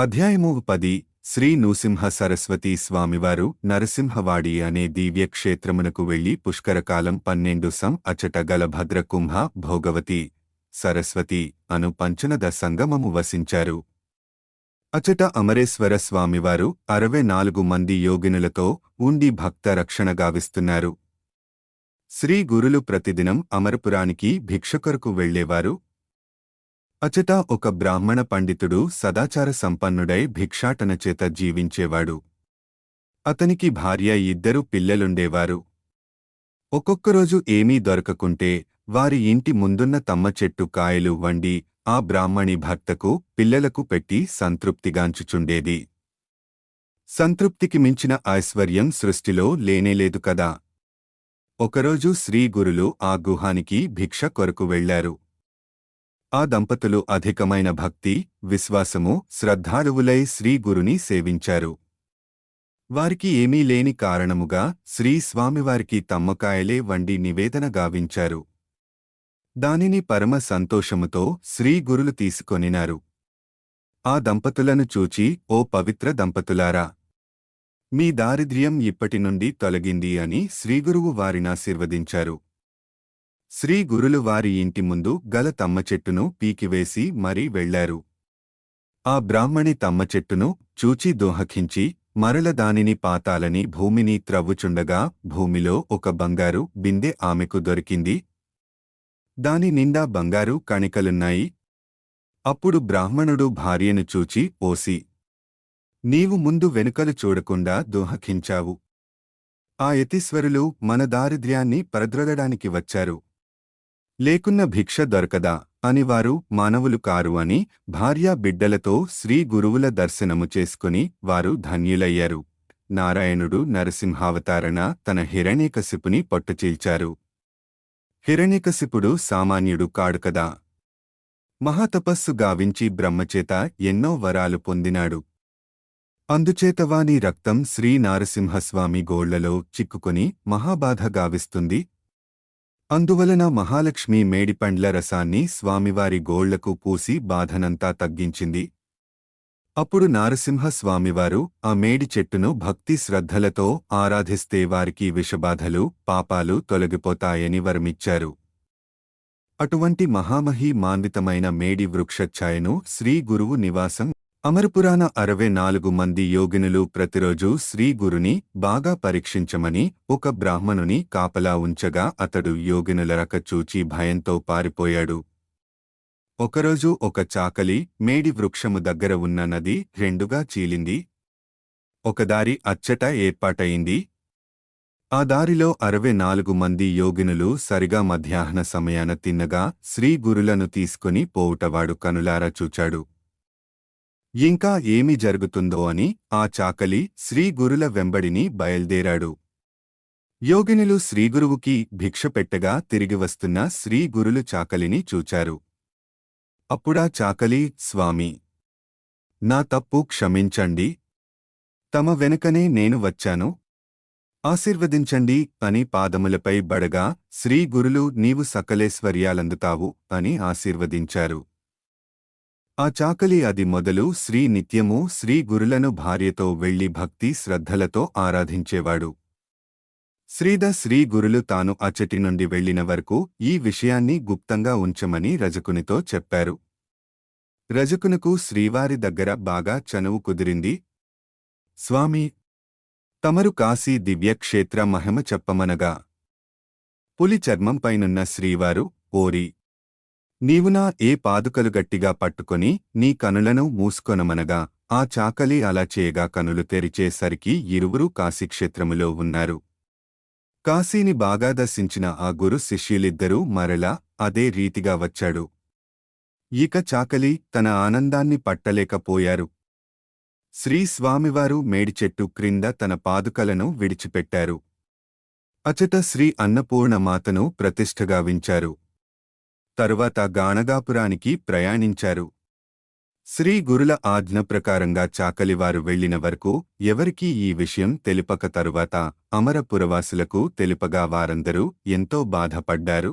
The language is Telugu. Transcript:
అధ్యాయము 10 శ్రీ నృసింహ సరస్వతీ స్వామివారు నరసింహవాడి అనే దివ్యక్షేత్రమునకు వెళ్లి పుష్కరకాలం 12 అచట గల భద్రకుంభ భోగవతి సరస్వతి అను పంచనద సంగమము వసించారు. అచట అమరేశ్వర స్వామివారు 64 మంది యోగినులతో ఉండి భక్త రక్షణ గావిస్తున్నారు. శ్రీ గురులు ప్రతిదినం అమరపురానికి భిక్షకొరకు వెళ్లేవారు. అచట ఒక బ్రాహ్మణ పండితుడు సదాచార సంపన్నుడై భిక్షాటన చేత జీవించేవాడు. అతనికి భార్య 2 పిల్లలుండేవారు. ఒక్కొక్కరోజు ఏమీ దొరకకుంటే వారి ఇంటి ముందున్న తమ్మ చెట్టు కాయలు వండి ఆ బ్రాహ్మణి భర్తకు పిల్లలకు పెట్టి సంతృప్తిగాంచుచుండేది. సంతృప్తికి మించిన ఐశ్వర్యం సృష్టిలో లేనేలేదు కదా. ఒకరోజు శ్రీ గురులు ఆ గుహానికి భిక్ష కొరకు వెళ్లారు. ఆ దంపతులు అధికమైన భక్తి, విశ్వాసము, శ్రద్ధాళువులై శ్రీ గురుని సేవించారు. వారికి ఏమీ లేని కారణముగా శ్రీ స్వామివారికి తమ్మకాయలే వండి నివేదన గావించారు. దానిని పరమ సంతోషముతో శ్రీ గురులు తీసుకొనినారు. ఆ దంపతులను చూచి, ఓ పవిత్ర దంపతులారా, మీ దారిద్ర్యం ఇప్పటి నుండి తొలగింది అని శ్రీగురువు వారినాశీర్వదించారు. శ్రీ గురులు వారి ఇంటి ముందు గల తమ్మ చెట్టును పీకివేసి మరీ వెళ్లారు. ఆ బ్రాహ్మణి తమ్మ చెట్టును చూచి దోహకించి మరల దానిని పాతాలని భూమిని త్రవ్వుచుండగా భూమిలో ఒక బంగారు బిందె ఆమెకు దొరికింది. దాని నిండా బంగారు కణికలున్నాయి. అప్పుడు బ్రాహ్మణుడు భార్యను చూచి, ఓసి, నీవు ముందు వెనుకలు చూడకుండా దోహకించావు. ఆ యతీశ్వరులు మన దారిద్ర్యాన్ని పరద్రొలడానికి వచ్చారు. లేకున్న భిక్ష దొరకదా అని వారు మానవులు కారు అని భార్యా బిడ్డలతో శ్రీ గురువుల దర్శనము చేసుకుని వారు ధన్యులయ్యారు. నారాయణుడు నరసింహావతారణ తన హిరణ్యకశిపుని పొట్టచీల్చారు. హిరణ్యకశిపుడు సామాన్యుడు కాడుకదా. మహాతపస్సు గావించి బ్రహ్మచేత ఎన్నో వరాలు పొందినాడు. అందుచేతవాని రక్తం శ్రీ నారసింహస్వామి గోళ్లలో చిక్కుకొని మహాబాధ గావిస్తుంది. అందువలన మహాలక్ష్మి మేడిపండ్ల రసాన్ని స్వామివారి గోళ్లకు పూసి బాధనంతా తగ్గించింది. అప్పుడు నారసింహస్వామివారు ఆ మేడి చెట్టును భక్తి శ్రద్ధలతో ఆరాధిస్తే వారికి విషబాధలు, పాపాలు తొలగిపోతాయని వరమిచ్చారు. అటువంటి మహామహీ మాన్వితమైన మేడి వృక్షఛాయను శ్రీ గురువు నివాసం. అమరపురాన 64 మంది యోగినులు ప్రతిరోజూ శ్రీ గురుని బాగా పరీక్షించమని ఒక బ్రాహ్మణుని కాపలా ఉంచగా అతడు యోగినుల రక చూచి భయంతో పారిపోయాడు. ఒకరోజు ఒక చాకలి మేడి వృక్షము దగ్గర ఉన్న నది 2గా చీలింది. ఒక దారి అచ్చట ఏర్పాటయింది. ఆ దారిలో 64 మంది యోగినులు సరిగా మధ్యాహ్న సమయాన తిన్నగా శ్రీ గురులను తీసుకుని పోవుటవాడు కనులారా చూచాడు. ఇంకా ఏమి జరుగుతుందో అని ఆ చాకలి శ్రీ గురుల వెంబడిని బయల్దేరాడు. యోగినులు శ్రీగురువుకి భిక్ష పెట్టగా తిరిగి వస్తున్న శ్రీ గురులు చాకలిని చూచారు. అప్పుడా చాకలి, స్వామి, నా తప్పు క్షమించండి. తమ వెనుకనే నేను వచ్చాను. ఆశీర్వదించండి అని పాదములపై బడగా శ్రీ గురులు నీవు సకలేశ్వర్యాలందుతావు అని ఆశీర్వదించారు. ఆ చాకలి అది మొదలు శ్రీ నిత్యము శ్రీ గురులను భార్యతో వెళ్లి భక్తి శ్రద్ధలతో ఆరాధించేవాడు. శ్రీ గురులు తాను అచ్చటి నుండి వెళ్లిన వరకు ఈ విషయాన్ని గుప్తంగా ఉంచమని రజకునితో చెప్పారు. రజకునకు శ్రీవారి దగ్గర బాగా చనువు కుదిరింది. స్వామి, తమరు కాశీ దివ్యక్షేత్ర మహిమ చెప్పమనగా పులి చర్మంపైనున్న శ్రీవారు, ఓరి, నీవునా ఏ పాదుకలు గట్టిగా పట్టుకొని నీ కనులను మూసుకొనమనగా ఆ చాకలి అలా చేయగా కనులు తెరిచేసరికి ఇరువురూ కాశీక్షేత్రములో ఉన్నారు. కాశీని బాగా దర్శించిన ఆ గురు శిష్యులిద్దరూ మరలా అదే రీతిగా వచ్చాడు. ఇక చాకలి తన ఆనందాన్ని పట్టలేకపోయారు. శ్రీ స్వామివారు మేడిచెట్టు క్రింద తన పాదుకలను విడిచిపెట్టారు. అచట శ్రీ అన్నపూర్ణమాతను ప్రతిష్ఠగావించారు. తరువాత గాణగాపురానికి ప్రయాణించారు. శ్రీ గురుల ఆజ్ఞ ప్రకారంగా చాకలివారు వెళ్లిన వరకు ఎవరికీ ఈ విషయం తెలిపక తరువాత అమరపురవాసులకు తెలిపగా వారందరూ ఎంతో బాధపడ్డారు.